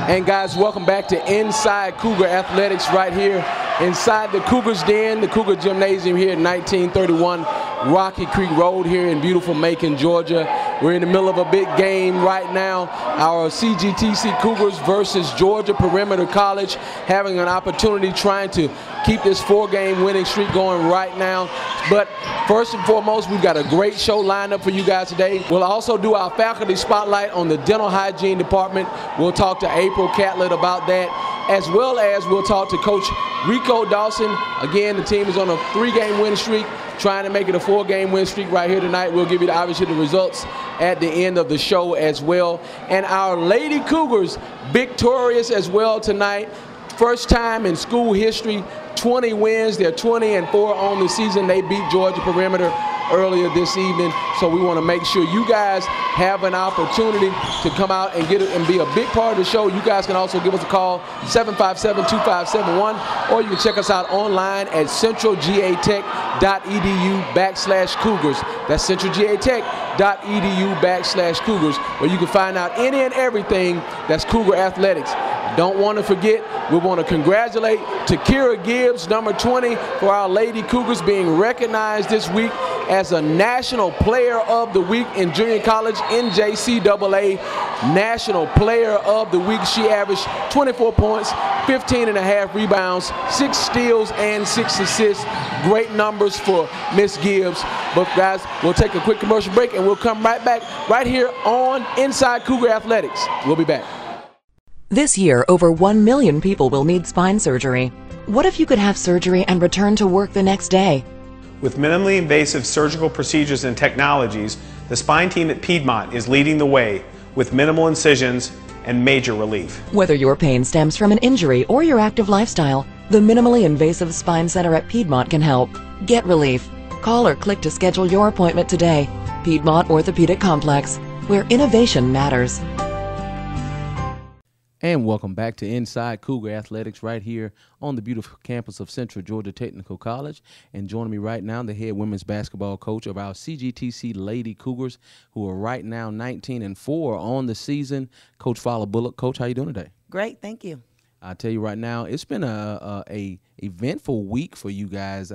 And guys, welcome back to Inside Cougar Athletics right here inside the Cougars Den, the Cougar Gymnasium here at 1931 Rocky Creek Road here in beautiful Macon, Georgia. We're in the middle of a big game right now. Our CGTC Cougars versus Georgia Perimeter College having an opportunity trying to keep this 4-game winning streak going right now. But first and foremost, we've got a great show lined up for you guys today. We'll also do our faculty spotlight on the dental hygiene department. We'll talk to April Catlett about that, as well as we'll talk to Coach Rico Dawson. Again, the team is on a 3-game win streak, trying to make it a 4-game win streak right here tonight. We'll give you obviously the results at the end of the show as well. And our Lady Cougars victorious as well tonight. First time in school history, 20 wins. They're 20-4 on the season. They beat Georgia Perimeter earlier this evening. So we want to make sure you guys have an opportunity to come out and get it and be a big part of the show. You guys can also give us a call, 757-2571, or you can check us out online at centralgatech.edu/Cougars. That's centralgatech.edu/Cougars, where you can find out any and everything that's Cougar Athletics. Don't want to forget, we want to congratulate Takira Gibbs, number 20, for our Lady Cougars being recognized this week as a National Player of the Week in junior college, NJCAA National Player of the Week. She averaged 24 points, 15.5 rebounds, 6 steals, and 6 assists. Great numbers for Miss Gibbs. But guys, we'll take a quick commercial break and we'll come right back right here on Inside Cougar Athletics. We'll be back. This year, over 1 million people will need spine surgery. What if you could have surgery and return to work the next day? With minimally invasive surgical procedures and technologies, the spine team at Piedmont is leading the way with minimal incisions and major relief. Whether your pain stems from an injury or your active lifestyle, the Minimally Invasive Spine Center at Piedmont can help. Get relief. Call or click to schedule your appointment today. Piedmont Orthopedic Complex, where innovation matters. And welcome back to Inside Cougar Athletics right here on the beautiful campus of Central Georgia Technical College. And joining me right now, the head women's basketball coach of our CGTC Lady Cougars, who are right now 19-4 on the season, Coach Fowler Bullock. Coach, how you doing today? Great, thank you. I tell you right now, it's been a eventful week for you guys.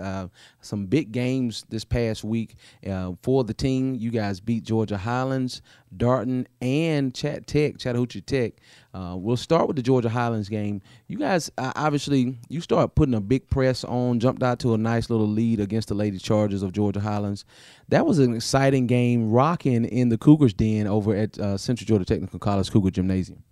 Some big games this past week for the team. You guys beat Georgia Highlands, Darton, and Chattahoochee Tech. We'll start with the Georgia Highlands game. You guys, obviously, you start putting a big press on, jumped out to a nice little lead against the Lady Chargers of Georgia Highlands. That was an exciting game, rocking in the Cougars Den over at Central Georgia Technical College Cougar Gymnasium.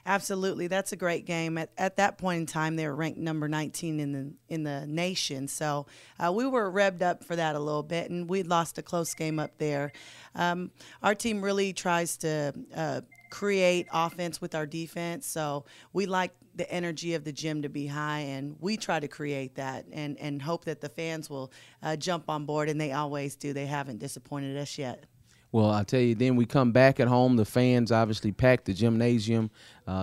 Absolutely, that's a great game. At that point in time, they were ranked number 19 in the nation. So we were revved up for that a little bit, and we lost a close game up there. Our team really tries to create offense with our defense, so we like the energy of the gym to be high, and we try to create that and hope that the fans will jump on board, and they always do. They haven't disappointed us yet. Well, I'll tell you, then we come back at home. The fans obviously packed the gymnasium.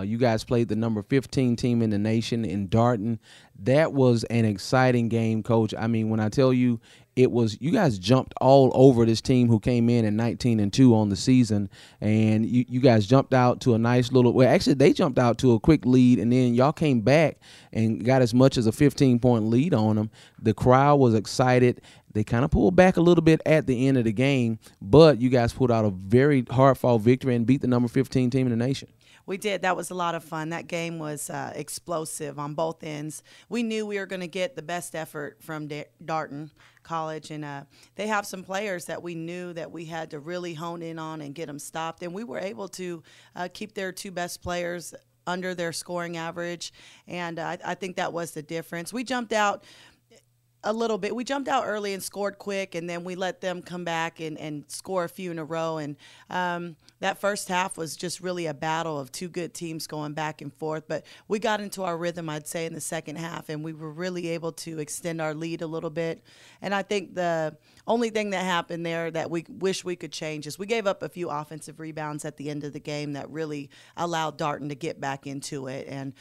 You guys played the number 15 team in the nation in Darton. That was an exciting game, Coach. I mean, when I tell you, it was, you guys jumped all over this team who came in at 19-2 on the season, and you guys jumped out to a nice little, well, actually they jumped out to a quick lead, and then y'all came back and got as much as a 15-point lead on them. The crowd was excited. They kind of pulled back a little bit at the end of the game, but you guys pulled out a very hard-fought victory and beat the number 15 team in the nation. We did. That was a lot of fun. That game was explosive on both ends. We knew we were going to get the best effort from Darton College, and they have some players that we knew that we had to really hone in on and get them stopped, and we were able to keep their 2 best players under their scoring average, and I think that was the difference. We jumped out a little bit. We jumped out early and scored quick, and then we let them come back and score a few in a row. And that first half was just really a battle of 2 good teams going back and forth. But we got into our rhythm, I'd say, in the second half, and we were really able to extend our lead a little bit. And I think the only thing that happened there that we wish we could change is we gave up a few offensive rebounds at the end of the game that really allowed Darton to get back into it. And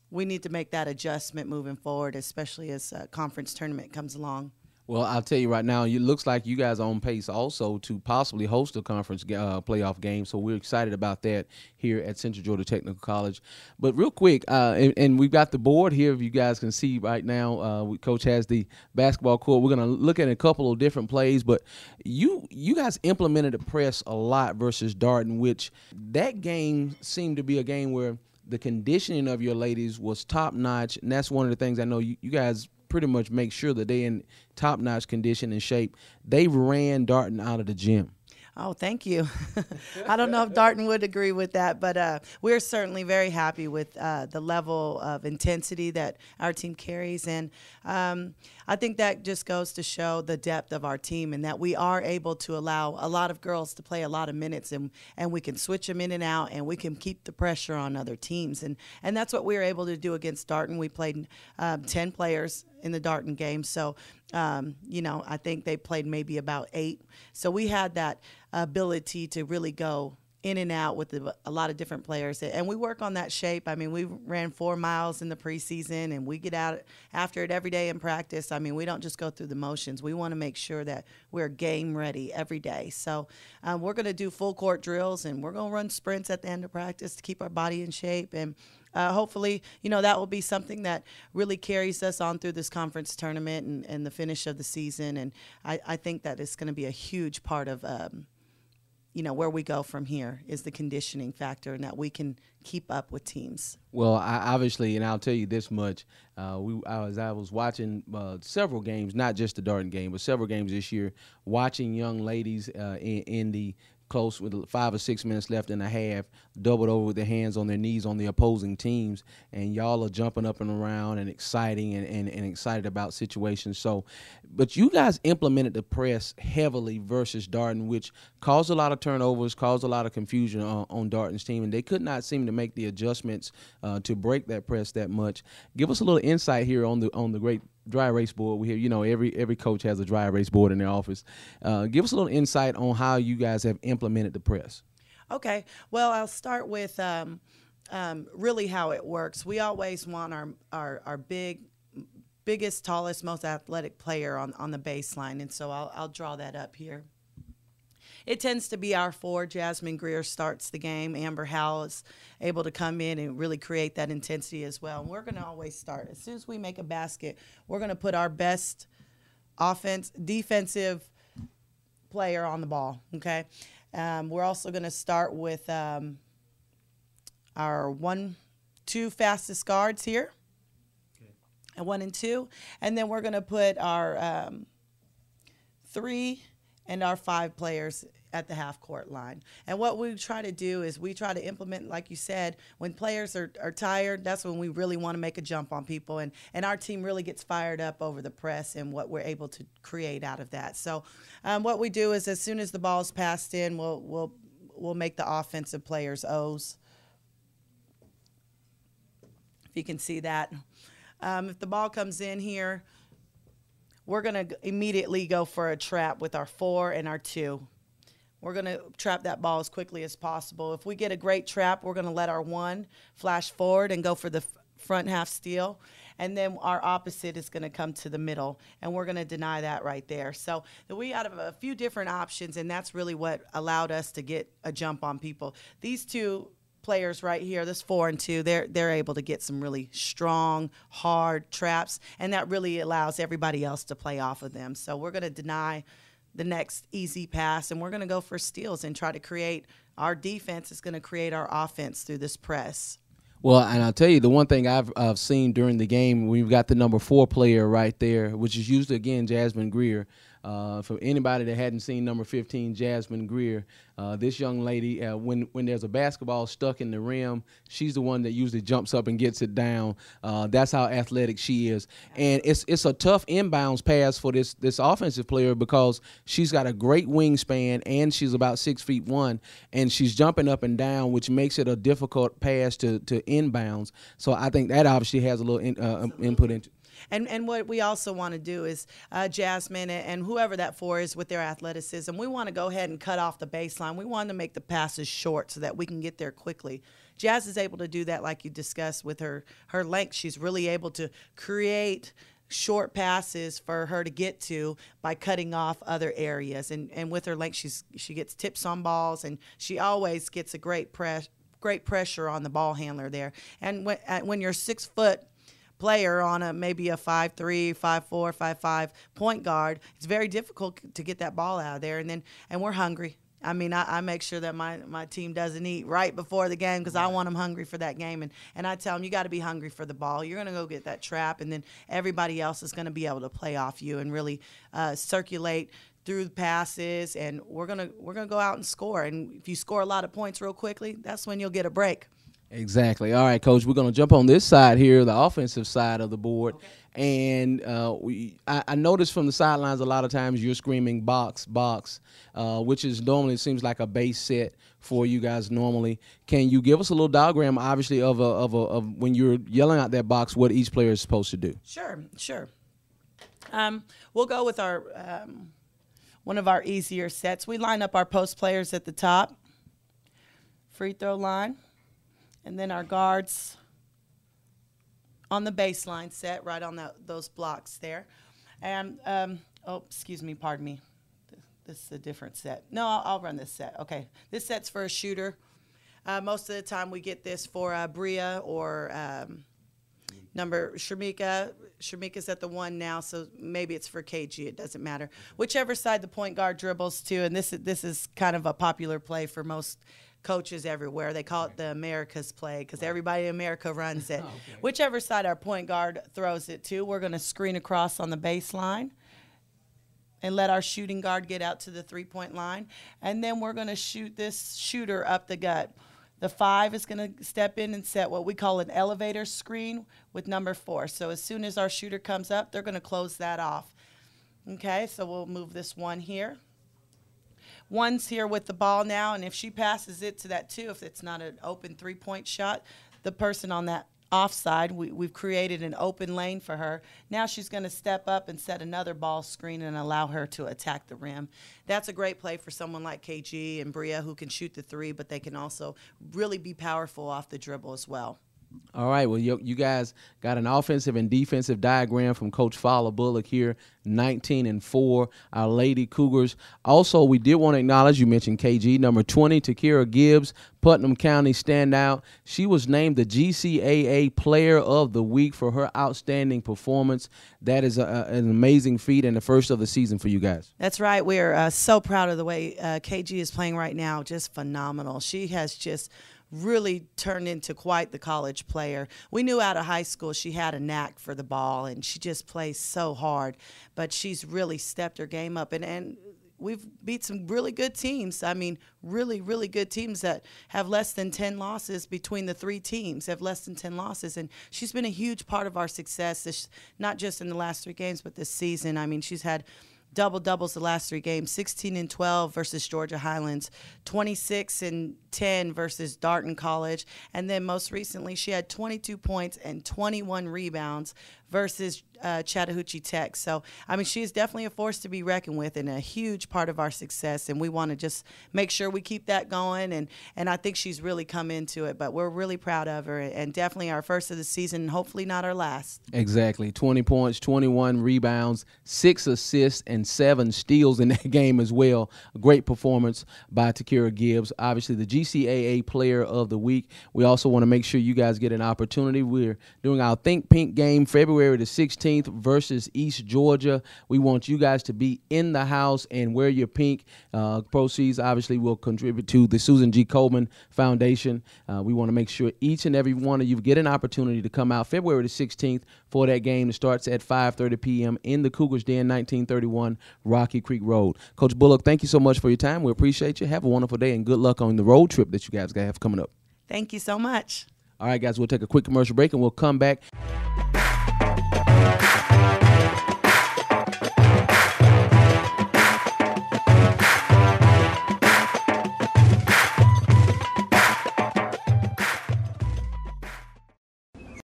we need to make that adjustment moving forward, especially as conference tournament comes along. Well, I'll tell you right now, it looks like you guys are on pace also to possibly host a conference playoff game. So we're excited about that here at Central Georgia Technical College. But real quick, and we've got the board here, if you guys can see right now. Coach has the basketball court. We're going to look at a couple of different plays, but you guys implemented the press a lot versus Darton, which that game seemed to be a game where the conditioning of your ladies was top notch, and that's one of the things I know you guys pretty much make sure that they're in top-notch condition and shape. They ran Darton out of the gym. Oh, thank you. I don't know if Darton would agree with that, but we're certainly very happy with the level of intensity that our team carries. And I think that just goes to show the depth of our team and that we are able to allow a lot of girls to play a lot of minutes, and we can switch them in and out, and we can keep the pressure on other teams. And that's what we were able to do against Darton. We played 10 players in the Darton game. So, I think they played maybe about 8. So we had that ability to really go in and out with a lot of different players. And we work on that shape. I mean, we ran 4 miles in the preseason, and we get out after it every day in practice. I mean, we don't just go through the motions. We want to make sure that we're game ready every day. So we're going to do full court drills, and we're going to run sprints at the end of practice to keep our body in shape. And hopefully, that will be something that really carries us on through this conference tournament and the finish of the season. And I think that it's going to be a huge part of, where we go from here is the conditioning factor, and that we can keep up with teams. Well, obviously, and I'll tell you this much, I was watching several games, not just the Darton game, but several games this year, watching young ladies in the close with 5 or 6 minutes left in the half, doubled over with their hands on their knees on the opposing teams, and y'all are jumping up and around and exciting and excited about situations. So, but you guys implemented the press heavily versus Darton, which caused a lot of turnovers, caused a lot of confusion on Darton's team, and they could not seem to make the adjustments to break that press that much. Give us a little insight here on the great dry erase board. We hear, every coach has a dry erase board in their office. Give us a little insight on how you guys have implemented the press. Okay. Well, I'll start with really how it works. We always want our biggest, tallest, most athletic player on the baseline, and so I'll draw that up here. It tends to be our 4. Jasmine Greer starts the game. Amber Howell is able to come in and really create that intensity as well. And we're going to always start. As soon as we make a basket, we're going to put our best defensive player on the ball, okay? We're also going to start with our 1-2 fastest guards here, and 1 and 2. And then we're going to put our 3 and our 5 players at the half-court line. And what we try to do is we try to implement, like you said, when players are tired, that's when we really want to make a jump on people. And our team really gets fired up over the press and what we're able to create out of that. So what we do is as soon as the ball is passed in, we'll make the offensive players O's. If you can see that. If the ball comes in here, we're going to immediately go for a trap with our 4 and our 2. We're going to trap that ball as quickly as possible. If we get a great trap, we're going to let our 1 flash forward and go for the front half steal. And then our opposite is going to come to the middle, and we're going to deny that right there. So we have a few different options, and that's really what allowed us to get a jump on people. These 2 players right here, this 4 and 2, they're able to get some really strong, hard traps, and that really allows everybody else to play off of them. So we're going to deny the next easy pass, and we're going to go for steals and try to create our defense is going to create our offense through this press. Well, and I'll tell you, the one thing I've seen during the game, we've got the number 4 player right there, which is usually, again, Jasmine Greer. For anybody that hadn't seen number 15, Jasmine Greer, this young lady, when there's a basketball stuck in the rim, she's the one that usually jumps up and gets it down. That's how athletic she is. And it's a tough inbounds pass for this offensive player because she's got a great wingspan and she's about 6'1", and she's jumping up and down, which makes it a difficult pass to inbounds. So I think that obviously has a little input into. And what we also want to do is Jasmine and whoever that 4 is with their athleticism, we want to go ahead and cut off the baseline. We want to make the passes short so that we can get there quickly. Jazz is able to do that like you discussed with her length. She's really able to create short passes for her to get to by cutting off other areas. And with her length, she gets tips on balls, and she always gets a great pressure on the ball handler there. And when you're a 6-foot player on maybe a 5'3", 5'4", 5'5" point guard, it's very difficult to get that ball out of there. And we're hungry. I mean, I make sure that my team doesn't eat right before the game because I want them hungry for that game. And I tell them, you got to be hungry for the ball. You're going to go get that trap, and then everybody else is going to be able to play off you and really circulate through the passes. And we're gonna go out and score. And if you score a lot of points real quickly, that's when you'll get a break. Exactly. All right, Coach, we're going to jump on this side here, the offensive side of the board. Okay. And I noticed from the sidelines a lot of times you're screaming box, box, which is normally, it seems like a base set for you guys normally. Can you give us a little diagram, obviously, of when you're yelling out that box, what each player is supposed to do? Sure. We'll go with our one of our easier sets. We line up our post players at the top, free throw line. And then our guards on the baseline set, right on those blocks there. And, pardon me. This is a different set. No, I'll run this set. Okay, this set's for a shooter. Most of the time we get this for Bria or number Shamika. Shamika's at the 1 now, so maybe it's for KG. It doesn't matter. Whichever side the point guard dribbles to, and this is kind of a popular play for most coaches everywhere. They call it the America's play because everybody in America runs it. Okay. Whichever side our point guard throws it to, we're going to screen across on the baseline and let our shooting guard get out to the 3-point line. And then we're going to shoot this shooter up the gut. The 5 is going to step in and set what we call an elevator screen with number 4. So as soon as our shooter comes up, they're going to close that off. Okay, so we'll move this 1 here. 1's here with the ball now, and if she passes it to that 2, if it's not an open 3-point shot, the person on that offside, we've created an open lane for her. Now she's going to step up and set another ball screen and allow her to attack the rim. That's a great play for someone like KG and Bria who can shoot the 3, but they can also really be powerful off the dribble as well. All right, well, you guys got an offensive and defensive diagram from Coach Fowler Bullock here, 19-4, our Lady Cougars. Also, we did want to acknowledge, you mentioned KG, number 20, Takira Gibbs, Putnam County standout. She was named the GCAA Player of the Week for her outstanding performance. That is an amazing feat and the first of the season for you guys. That's right. We're so proud of the way KG is playing right now, just phenomenal. She has just really turned into quite the college player. We knew out of high school she had a knack for the ball, and she just plays so hard. But she's really stepped her game up, and we've beat some really good teams. I mean, really, really good teams that have less than 10 losses between the 3 teams, have less than 10 losses. And she's been a huge part of our success, not just in the last 3 games, but this season. I mean, she's had doubles the last 3 games, 16-12 versus Georgia Highlands, 26-10 versus Darton College, and then most recently she had 22 points and 21 rebounds versus Chattahoochee Tech. So, I mean, she is definitely a force to be reckoned with and a huge part of our success, and we want to just make sure we keep that going, and I think she's really come into it, but we're really proud of her, and definitely our first of the season, and hopefully not our last. Exactly. 20 points, 21 rebounds, 6 assists, and 7 steals in that game as well. A great performance by Takira Gibbs, obviously the GCAA Player of the Week. We also want to make sure you guys get an opportunity. We're doing our Think Pink game February the 16th versus East Georgia. We want you guys to be in the house and wear your pink. Proceeds obviously will contribute to the Susan G. Coleman Foundation. We want to make sure each and every one of you get an opportunity to come out February the 16th for that game. It starts at 5:30 p.m. in the Cougars Den, 1931 Rocky Creek Road. Coach Bullock, thank you so much for your time. We appreciate you. Have a wonderful day and good luck on the road trip that you guys have coming up. Thank you so much. All right, guys, we'll take a quick commercial break and we'll come back.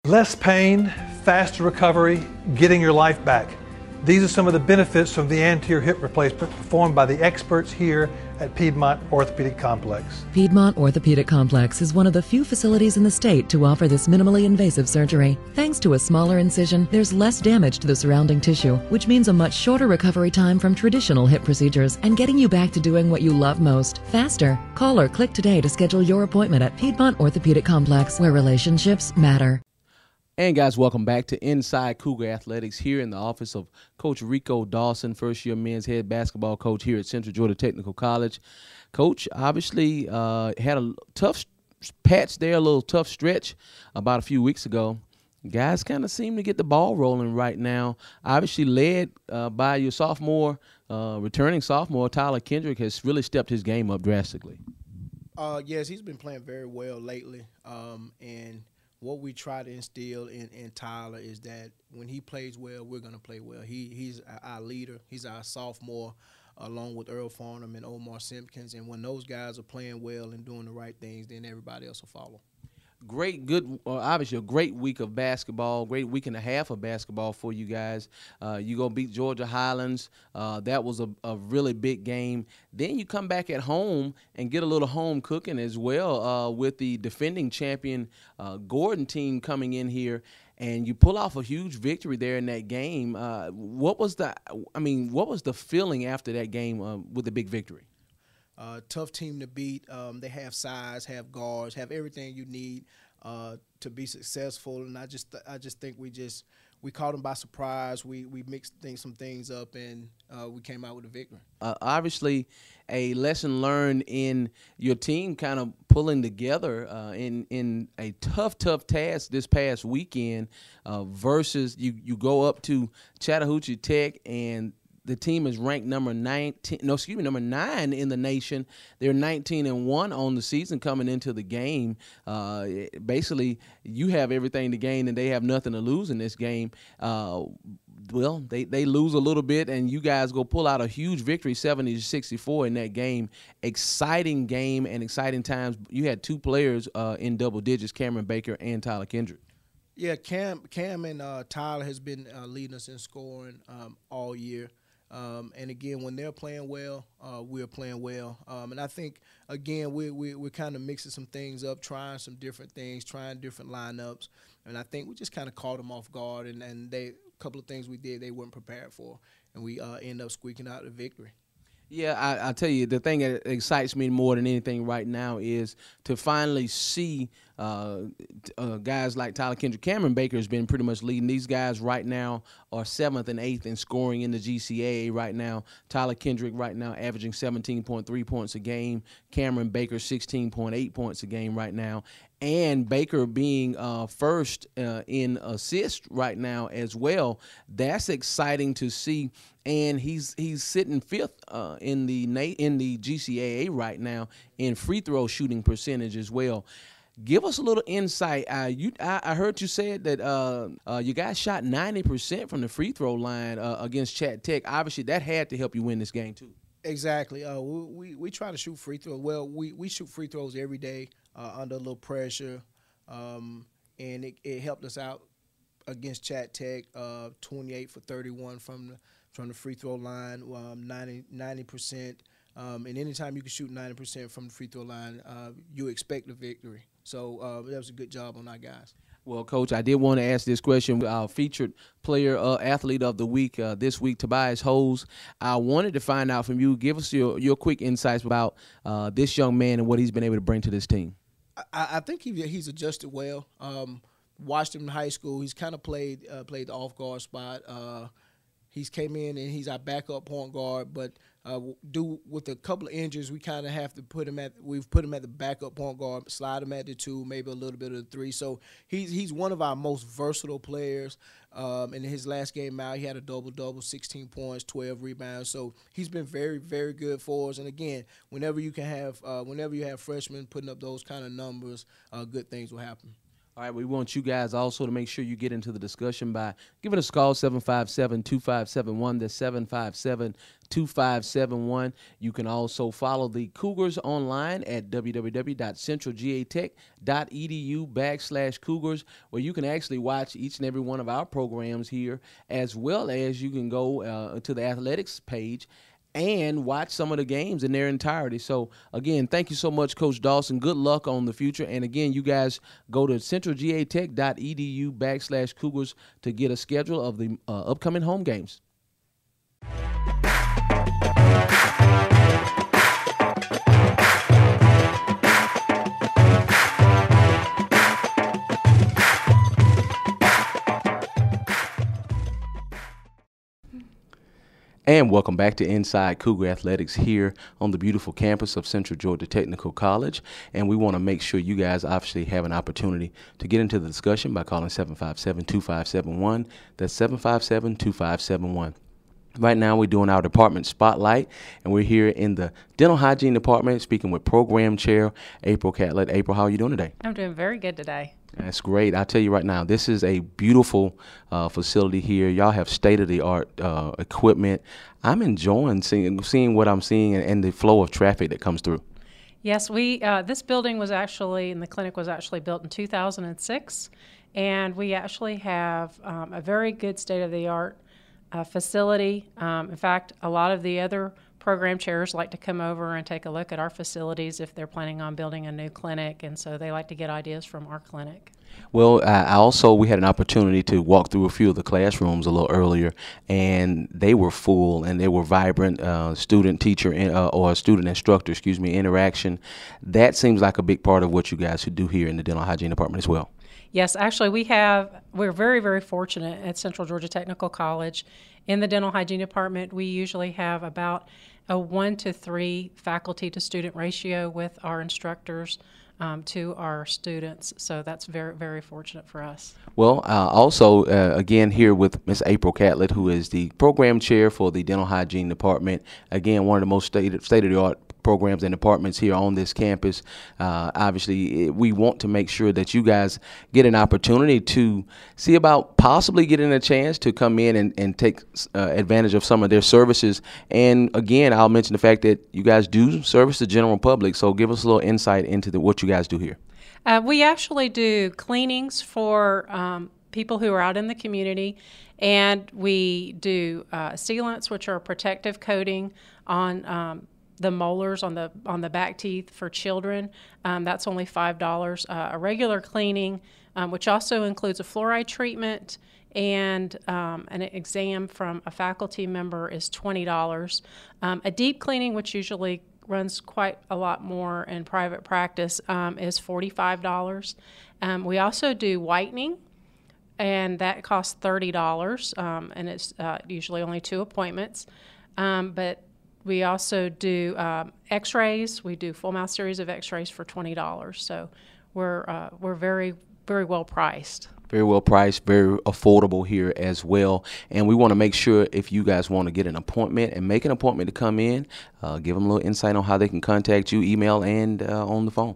Less pain, faster recovery, getting your life back. These are some of the benefits from the anterior hip replacement performed by the experts here at Piedmont Orthopedic Complex. Piedmont Orthopedic Complex is one of the few facilities in the state to offer this minimally invasive surgery. Thanks to a smaller incision, there's less damage to the surrounding tissue, which means a much shorter recovery time from traditional hip procedures and getting you back to doing what you love most, faster. Call or click today to schedule your appointment at Piedmont Orthopedic Complex, where relationships matter. And guys, welcome back to Inside Cougar Athletics here in the office of Coach Rico Dawson, first-year men's head basketball coach here at Central Georgia Technical College. Coach obviously had a tough patch there, a little tough stretch about a few weeks ago. Guys kind of seem to get the ball rolling right now. Obviously led by your sophomore, returning sophomore, Tyler Kendrick has really stepped his game up drastically. Yes, he's been playing very well lately, and what we try to instill in Tyler is that when he plays well, we're going to play well. He's our leader. He's our sophomore, along with Earl Farnham and Omar Simpkins. And when those guys are playing well and doing the right things, then everybody else will follow. Obviously a great week of basketball, great week and a half of basketball for you guys. You go beat Georgia Highlands. That was a really big game. Then you come back at home and get a little home cooking as well with the defending champion Gordon team coming in here, and you pull off a huge victory there in that game. What was the feeling after that game with the big victory? Tough team to beat. They have size, have guards, have everything you need to be successful. And I just think we caught them by surprise. We mixed some things up, and we came out with a victory. Obviously, a lesson learned in your team kind of pulling together in a tough task this past weekend versus you go up to Chattahoochee Tech, and the team is ranked number 9 in the nation. They're 19-1 on the season coming into the game. Basically, you have everything to gain and they have nothing to lose in this game. Well, they lose a little bit, and you guys go pull out a huge victory, 70-64 in that game. Exciting game and exciting times. You had two players in double digits, Cameron Baker and Tyler Kendrick. Yeah, Cam and Tyler has been leading us in scoring all year. And again, when they're playing well, we're playing well. And I think, again, we're kind of mixing some things up, trying some different things, trying different lineups. And I think we just kind of caught them off guard. And a couple of things we did they weren't prepared for. And we end up squeaking out a victory. Yeah, I tell you, the thing that excites me more than anything right now is to finally see guys like Tyler Kendrick. Cameron Baker has been pretty much leading. These guys right now are 7th and 8th in scoring in the GCAA right now. Tyler Kendrick right now averaging 17.3 points a game. Cameron Baker 16.8 points a game right now. And Baker being first in assists right now as well. That's exciting to see. And he's sitting 5th in the GCAA right now in free throw shooting percentage as well. Give us a little insight. I heard you said that you guys shot 90% from the free throw line against Chat Tech. Obviously, that had to help you win this game too. Exactly. We try to shoot free throws. Well, we shoot free throws every day under a little pressure, and it helped us out against Chat Tech. 28 for 31 from the free throw line, 90%. And anytime you can shoot 90% from the free throw line, you expect a victory. So that was a good job on our guys. Well, Coach, I did want to ask this question. Our featured player, athlete of the week this week, Tobias Hose. I wanted to find out from you, give us your quick insights about this young man and what he's been able to bring to this team. I think he's adjusted well. Watched him in high school. He's kind of played the off-guard spot. He's came in and he's our backup point guard, but with a couple of injuries, we kind of have to we've put him at the backup point guard, slide him at the 2, maybe a little bit of the 3. So he's one of our most versatile players. In his last game out, he had a double-double, 16 points, 12 rebounds. So he's been very, very good for us. And again, whenever you have freshmen putting up those kind of numbers, good things will happen. All right, we want you guys also to make sure you get into the discussion by giving us a call, 757-2571. That's 757-2571. You can also follow the Cougars online at www.centralgatech.edu/Cougars, where you can actually watch each and every one of our programs here, as well as you can go to the athletics page and watch some of the games in their entirety. So, again, thank you so much, Coach Dawson. Good luck on the future. And, again, you guys go to centralgatech.edu/Cougars to get a schedule of the upcoming home games. And welcome back to Inside Cougar Athletics here on the beautiful campus of Central Georgia Technical College. And we want to make sure you guys obviously have an opportunity to get into the discussion by calling 757-2571. That's 757-2571. Right now we're doing our department spotlight, and we're here in the dental hygiene department speaking with program chair April Catlett. April, how are you doing today? I'm doing very good today. That's great. I'll tell you right now, this is a beautiful facility here. Y'all have state-of-the-art equipment. I'm enjoying seeing what I'm seeing and the flow of traffic that comes through. Yes, this building was actually, and the clinic was actually built in 2006, and we actually have a very good state-of-the-art facility. In fact, a lot of the other program chairs like to come over and take a look at our facilities if they're planning on building a new clinic, and so they like to get ideas from our clinic. Well, we had an opportunity to walk through a few of the classrooms a little earlier, and they were full and they were vibrant. Student-teacher or student-instructor, interaction. That seems like a big part of what you guys should do here in the dental hygiene department as well. Yes, actually, we're very, very fortunate at Central Georgia Technical College. In the dental hygiene department, we usually have about a 1-to-3 faculty to student ratio with our instructors to our students. So that's very, very fortunate for us. Well, also, again, here with Ms. April Catlett, who is the program chair for the dental hygiene department. Again, one of the most state-of-the-art programs and departments here on this campus. Obviously, we want to make sure that you guys get an opportunity to see about possibly getting a chance to come in and take advantage of some of their services. And again, I'll mention the fact that you guys do service the general public, so give us a little insight into what you guys do here. We actually do cleanings for people who are out in the community, and we do sealants, which are protective coating on the molars on the back teeth for children. That's only $5. A regular cleaning, which also includes a fluoride treatment and an exam from a faculty member, is $20. A deep cleaning, which usually runs quite a lot more in private practice, is $45. We also do whitening, and that costs $30, and it's usually only 2 appointments. But we also do x-rays. We do full mouth series of x-rays for $20. So we're very, very well priced. Very well priced, very affordable here as well. And we want to make sure if you guys want to get an appointment and make an appointment to come in, give them a little insight on how they can contact you, email, and on the phone.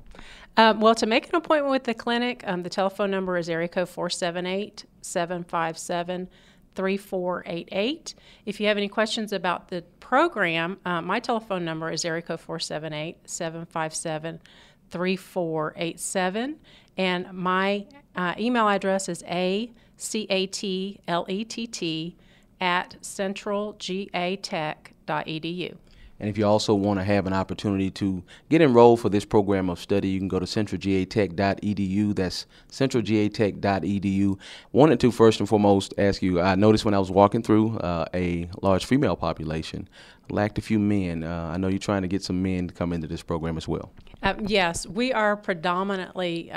Well, to make an appointment with the clinic, the telephone number is area code 478-757-3488. If you have any questions about the program, my telephone number is area code 478-757-3487. And my email address is acatlett@centralgatech.edu. And if you also want to have an opportunity to get enrolled for this program of study, you can go to centralgatech.edu. That's centralgatech.edu. Wanted to first and foremost ask you, I noticed when I was walking through a large female population, lacked a few men. I know you're trying to get some men to come into this program as well. Yes, we are predominantly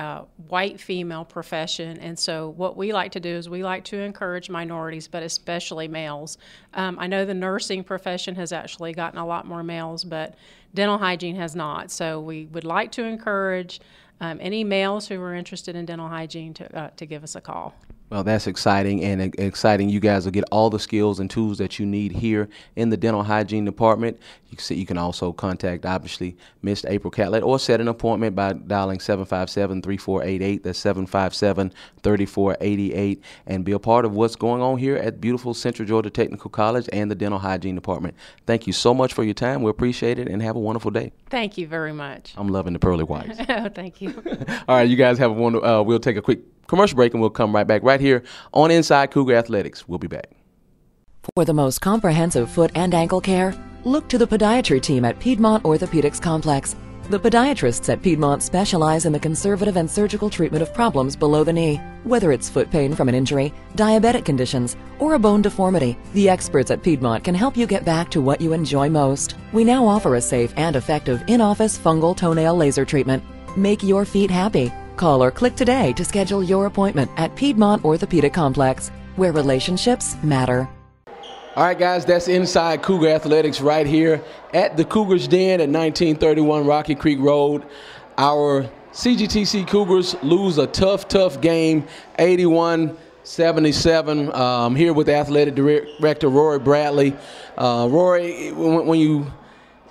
white female profession, and so what we like to do is we like to encourage minorities, but especially males. I know the nursing profession has actually gotten a lot more males, but dental hygiene has not. So we would like to encourage any males who are interested in dental hygiene to give us a call. Well, that's exciting, and exciting. You guys will get all the skills and tools that you need here in the dental hygiene department. You can also contact, obviously, Miss April Catlett, or set an appointment by dialing 757-3488. That's 757-3488, and be a part of what's going on here at beautiful Central Georgia Technical College and the dental hygiene department. Thank you so much for your time. We appreciate it, and have a wonderful day. Thank you very much. I'm loving the pearly whites. Oh, thank you. All right, you guys have a wonderful. We'll take a quick commercial break, and we'll come right back right here on Inside Cougar Athletics. We'll be back. For the most comprehensive foot and ankle care, look to the podiatry team at Piedmont Orthopedics Complex. The podiatrists at Piedmont specialize in the conservative and surgical treatment of problems below the knee. Whether it's foot pain from an injury, diabetic conditions, or a bone deformity, the experts at Piedmont can help you get back to what you enjoy most. We now offer a safe and effective in-office fungal toenail laser treatment. Make your feet happy. Call or click today to schedule your appointment at Piedmont Orthopedic Complex, where relationships matter. All right, guys, that's Inside Cougar Athletics right here at the Cougars Den at 1931 Rocky Creek Road. Our CGTC Cougars lose a tough game, 81-77, here with Athletic Director Rory Bradley. Rory,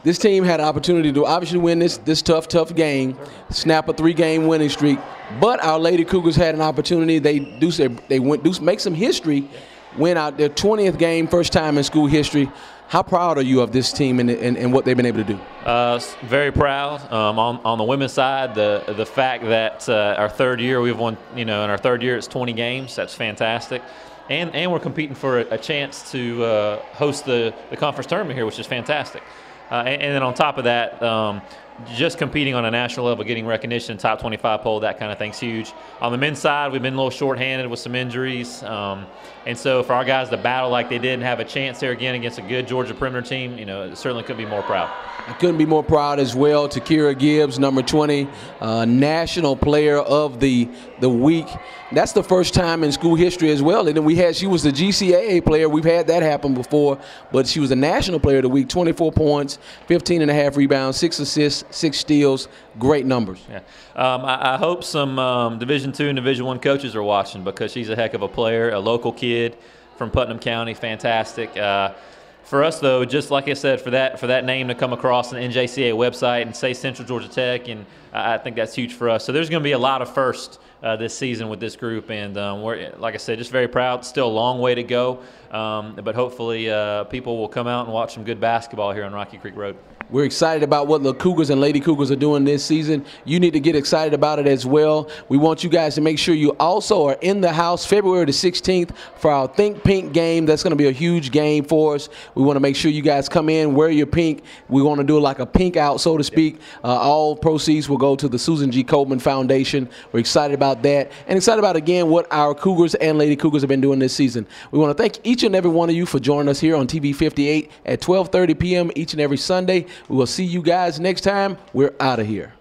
this team had an opportunity to obviously win this tough game, snap a 3-game winning streak. But our Lady Cougars had an opportunity. They make some history, win out their 20th game, first time in school history. How proud are you of this team and what they've been able to do? Very proud. On the women's side, the fact that our third year we've won, in our third year it's 20 games. That's fantastic. And we're competing for a chance to host the conference tournament here, which is fantastic. And then on top of that, just competing on a national level, getting recognition, top 25 poll, that kind of thing's huge. On the men's side, we've been a little shorthanded with some injuries. And so for our guys to battle like they did and have a chance there again against a good Georgia perimeter team, it certainly couldn't be more proud. I couldn't be more proud as well. Takira Gibbs, number 20, National Player of the Week. That's the first time in school history as well. And then she was the GCAA player. We've had that happen before, but she was the National Player of the Week, 24 points, 15.5 rebounds, 6 assists, 6 steals. Great numbers. Yeah. I hope some Division II and Division I coaches are watching, because she's a heck of a player, a local kid from Putnam County, fantastic. For us, though, just like I said, for that name to come across an NJCAA website and say Central Georgia Tech, and I think that's huge for us. So there's going to be a lot of firsts this season with this group, and we're, like I said, just very proud. Still a long way to go, but hopefully people will come out and watch some good basketball here on Rocky Creek Road. We're excited about what the Cougars and Lady Cougars are doing this season. You need to get excited about it as well. We want you guys to make sure you also are in the house February the 16th for our Think Pink game. That's going to be a huge game for us. We want to make sure you guys come in, wear your pink. We want to do like a pink out, so to speak. All proceeds will go to the Susan G. Coleman Foundation. We're excited about that, and excited about, again, what our Cougars and Lady Cougars have been doing this season. We want to thank each and every one of you for joining us here on TV 58 at 12:30 p.m. each and every Sunday. We will see you guys next time. We're out of here.